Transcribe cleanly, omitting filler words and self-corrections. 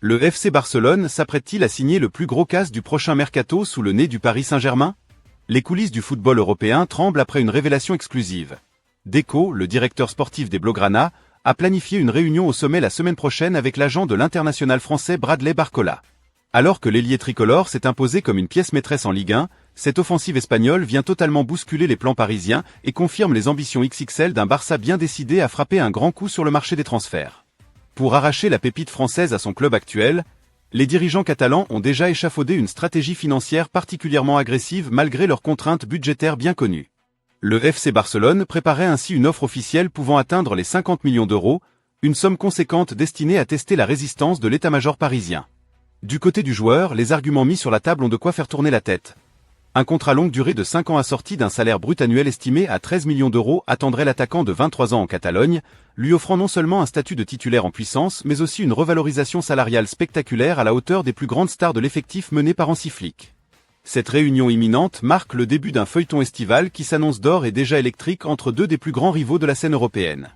Le FC Barcelone s'apprête-t-il à signer le plus gros casse du prochain mercato sous le nez du Paris Saint-Germain? Les coulisses du football européen tremblent après une révélation exclusive. Deco, le directeur sportif des Blaugrana, a planifié une réunion au sommet la semaine prochaine avec l'agent de l'international français Bradley Barcola. Alors que l'ailier tricolore s'est imposé comme une pièce maîtresse en Ligue 1, cette offensive espagnole vient totalement bousculer les plans parisiens et confirme les ambitions XXL d'un Barça bien décidé à frapper un grand coup sur le marché des transferts. Pour arracher la pépite française à son club actuel, les dirigeants catalans ont déjà échafaudé une stratégie financière particulièrement agressive malgré leurs contraintes budgétaires bien connues. Le FC Barcelone préparait ainsi une offre officielle pouvant atteindre les 50 millions d'euros, une somme conséquente destinée à tester la résistance de l'état-major parisien. Du côté du joueur, les arguments mis sur la table ont de quoi faire tourner la tête. Un contrat longue durée de 5 ans assorti d'un salaire brut annuel estimé à 13 millions d'euros attendrait l'attaquant de 23 ans en Catalogne, lui offrant non seulement un statut de titulaire en puissance mais aussi une revalorisation salariale spectaculaire à la hauteur des plus grandes stars de l'effectif mené par Hansi Flick. Cette réunion imminente marque le début d'un feuilleton estival qui s'annonce d'ores et déjà électrique entre deux des plus grands rivaux de la scène européenne.